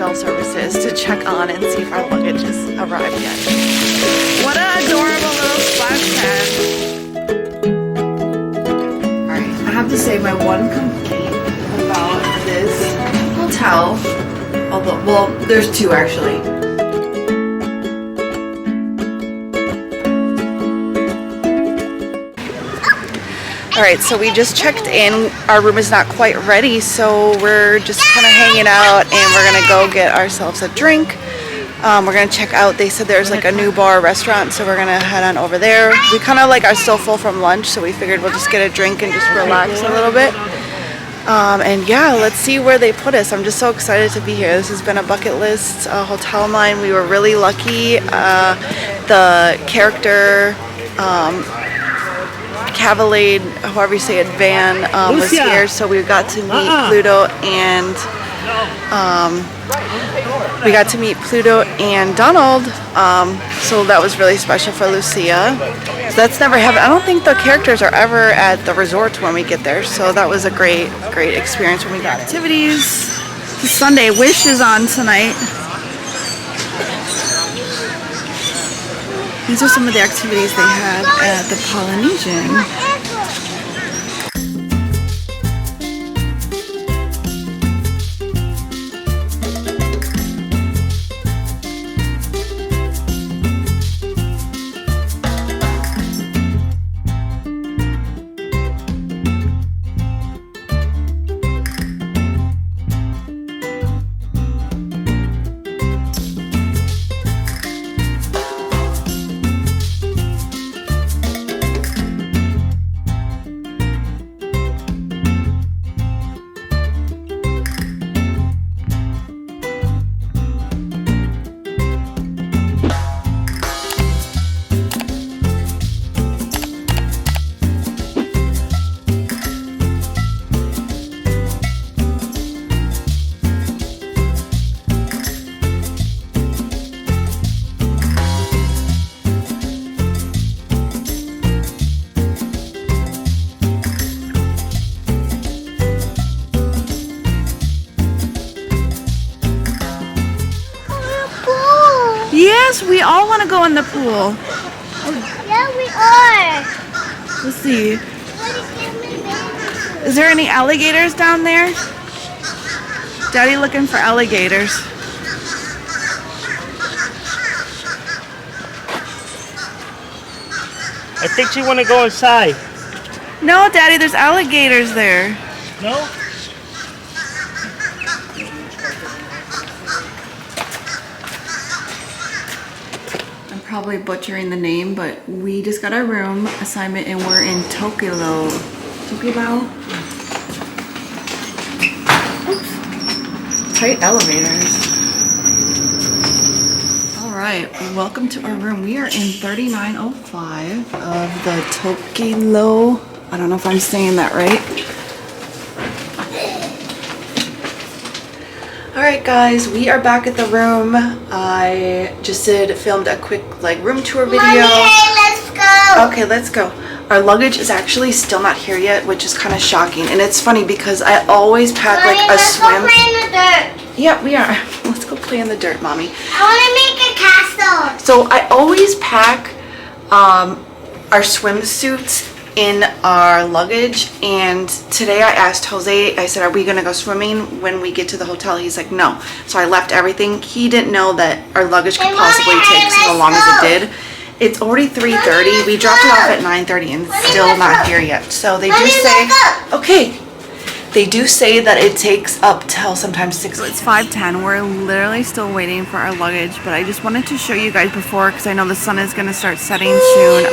bell services to check on and see if our luggage has arrived yet. What an adorable little splash pad. Alright, I have to say my one complaint about this hotel, although, well, there's two actually. Alright, so we just checked in. Our room is not quite ready, so we're just kind of hanging out and we're gonna go get ourselves a drink. We're gonna check out, they said there's like a new bar restaurant, so we're gonna head on over there. We kind of like are still full from lunch, so we figured we'll just get a drink and just relax a little bit. And yeah, let's see where they put us. I'm just so excited to be here. This has been a bucket list hotel of mine. We were really lucky. The character Cavalade, however you say it, van was here, so we got to meet Pluto and Donald. So that was really special for Lucia. So that's never happened. I don't think the characters are ever at the resort when we get there. So that was a great experience when we got activities. It's Sunday. Wish is on tonight. These are some of the activities they had at the Polynesian. Yes, we all want to go in the pool. Yeah, we are. Let's see. Is there any alligators down there? Daddy looking for alligators. I think she want to go inside. No, Daddy, there's alligators there. No? Probably butchering the name, but we just got our room assignment and we're in Tokelau. Oops. Tight elevators. Alright, welcome to our room. We are in 3905 of the Tokelau. I don't know if I'm saying that right. Alright guys, we are back at the room. I just filmed a quick room tour video. Mommy, hey, let's go. Okay, let's go. Our luggage is actually still not here yet, which is kind of shocking. And it's funny because I always pack Mommy, a swim. Let's go play in the dirt. Yeah, we are. Let's go play in the dirt, Mommy. I want to make a castle. So I always pack our swimsuits in our luggage, and today I asked Jose, I said, are we gonna go swimming when we get to the hotel? He's like, no. So I left everything. He didn't know that our luggage could possibly take so long as it did. It's already 3:30. We dropped it off at 9:30 and it's still not here yet. So they do say, okay, they do say that it takes up till sometimes 6. So it's 5:10. We're literally still waiting for our luggage, but I just wanted to show you guys before, because I know the sun is gonna start setting soon.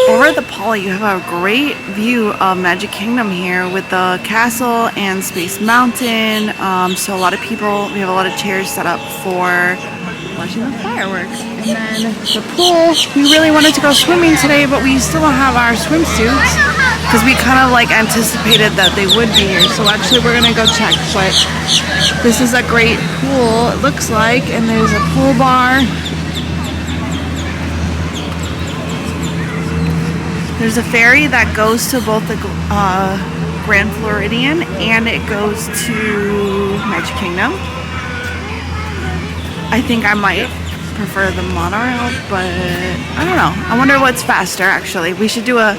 Over at the Poly, you have a great view of Magic Kingdom here with the castle and Space Mountain. So a lot of people, we have a lot of chairs set up for watching the fireworks. And then the pool, we really wanted to go swimming today, but we still don't have our swimsuits because we kind of anticipated that they would be here. So actually we're gonna go check, but this is a great pool, it looks like, and there's a pool bar. There's a ferry that goes to both the Grand Floridian and it goes to Magic Kingdom. I think I might prefer the monorail, but I don't know. I wonder what's faster actually. We should do a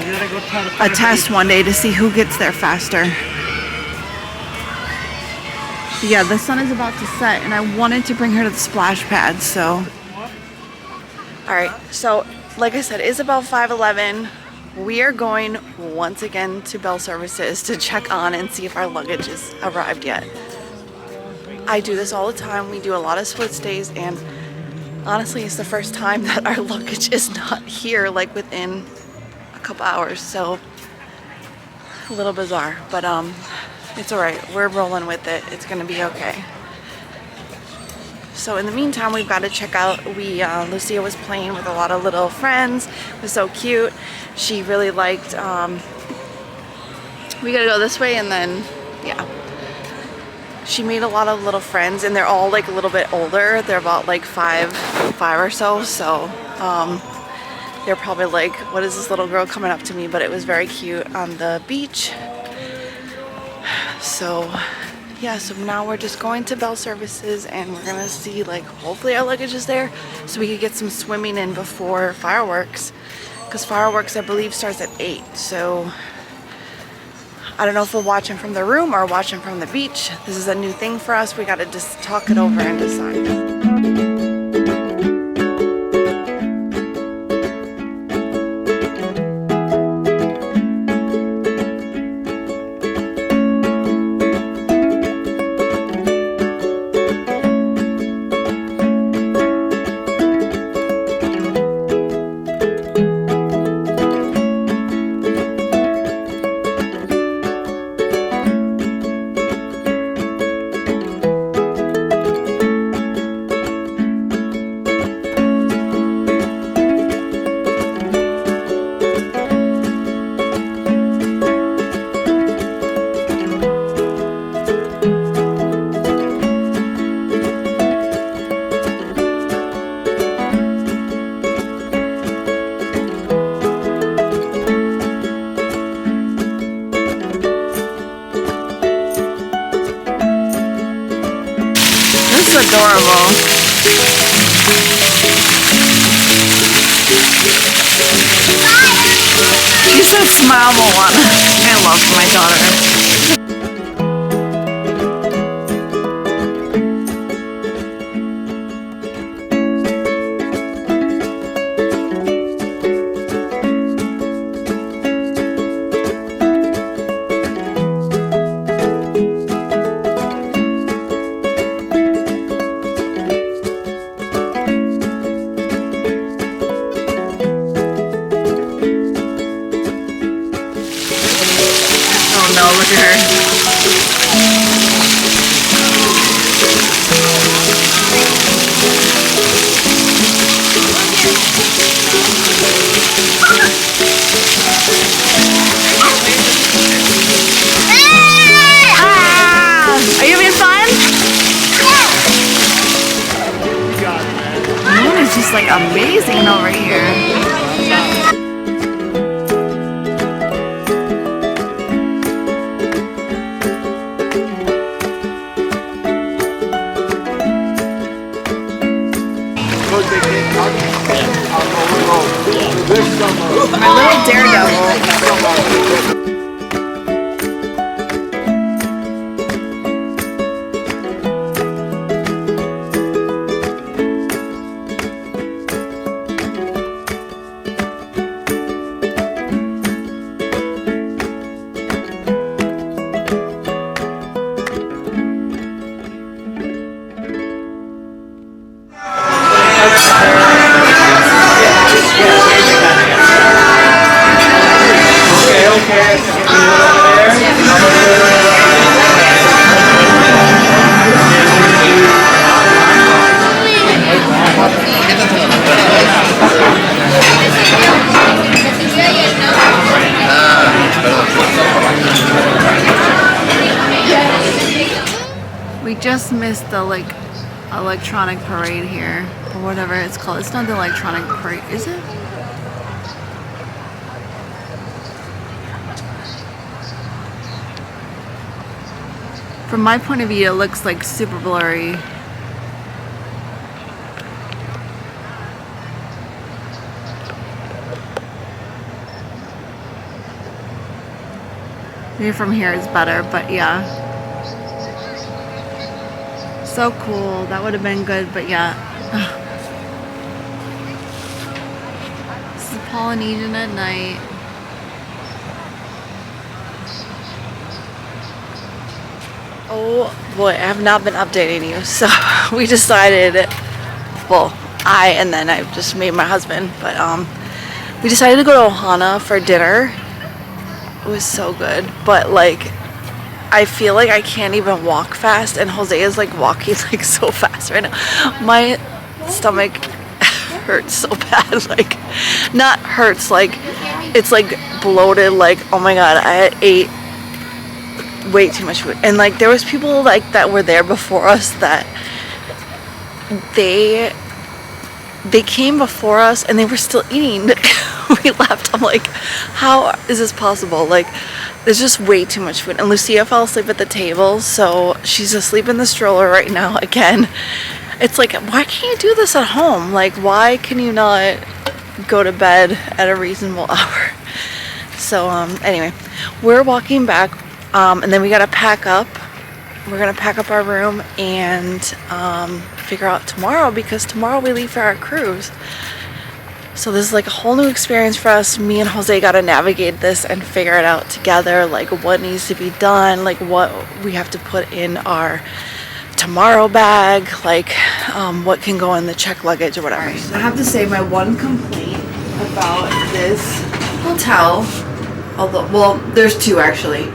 test one day to see who gets there faster. Yeah, the sun is about to set and I wanted to bring her to the splash pad, so. Alright, so like I said, it's about 5:11. We are going once again to Bell Services to check on and see if our luggage has arrived yet. I do this all the time. We do a lot of split stays, and honestly, it's the first time that our luggage is not here, like within a couple hours, so a little bizarre, but it's alright. We're rolling with it. It's gonna be okay. So in the meantime, we've got to check out. Lucia was playing with a lot of little friends. It was so cute. She really liked, we gotta go this way, and then, yeah. She made a lot of little friends, and they're all like a little bit older. They're about like five or so. So they're probably like, what is this little girl coming up to me? But it was very cute on the beach. So yeah, so now we're just going to Bell Services, and we're gonna see, like, hopefully our luggage is there so we could get some swimming in before fireworks, because fireworks I believe starts at 8. So I don't know if we'll watch them from the room or watch them from the beach. This is a new thing for us. We gotta just talk it over and decide. Adorable. She said smile, Moana. I love my daughter. Look at her. Are you having fun? Yeah. Moon is just like amazing over here. My little daredevil. We just missed the electronic parade here, or whatever it's called. It's not the electronic parade, is it? From my point of view, it looks like super blurry. Maybe from here is better, but yeah. So cool. That would have been good, but yeah. This is Polynesian at night. Oh boy, I have not been updating you. So we decided, well, I just made my husband, but we decided to go to Ohana for dinner. It was so good, but like I feel like I can't even walk fast, and Jose is like walking like so fast right now. My stomach hurts so bad, like not hurts, like it's like bloated, like oh my god, I ate way too much food. And like there was people like that were there before us that they came before us and they were still eating. We left. I'm like, how is this possible? Like there's just way too much food. And Lucia fell asleep at the table, so she's asleep in the stroller right now again. It's like, why can't you do this at home? Like why can you not go to bed at a reasonable hour? So anyway, we're walking back. And then we gotta pack up. We're gonna pack up our room and figure out tomorrow, because tomorrow we leave for our cruise. So this is like a whole new experience for us. Me and Jose gotta navigate this and figure it out together, like what needs to be done, like what we have to put in our tomorrow bag, like what can go in the check luggage or whatever. Right, so I have to say my one complaint about this hotel, although, well, there's two actually.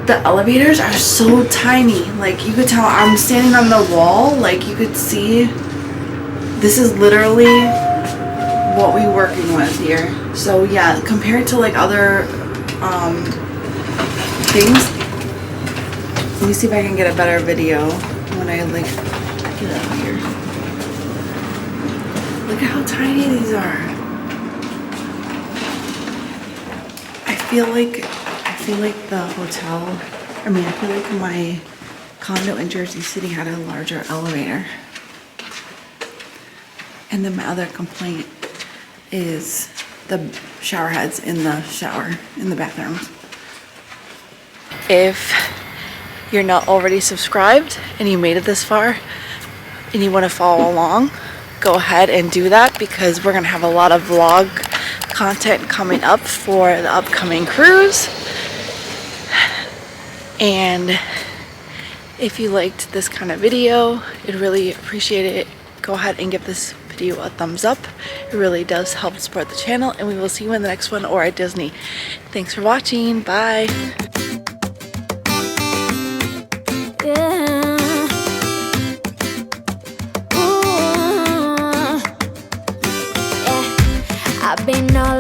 The elevators are so tiny. Like you could tell I'm standing on the wall. Like you could see this is literally what we're working with here. So yeah, compared to like other things. Let me see if I can get a better video when I like get out here. Look at how tiny these are. I feel like the hotel, I feel like my condo in Jersey City had a larger elevator. And then my other complaint is the shower heads in the shower, in the bathrooms. If you're not already subscribed and you made it this far and you want to follow along, go ahead and do that, because we're going to have a lot of vlog content coming up for the upcoming cruise. And if you liked this kind of video, I'd really appreciate it. Go ahead and give this video a thumbs up. It really does help support the channel, and we will see you in the next one or at Disney. Thanks for watching. Bye. I've been all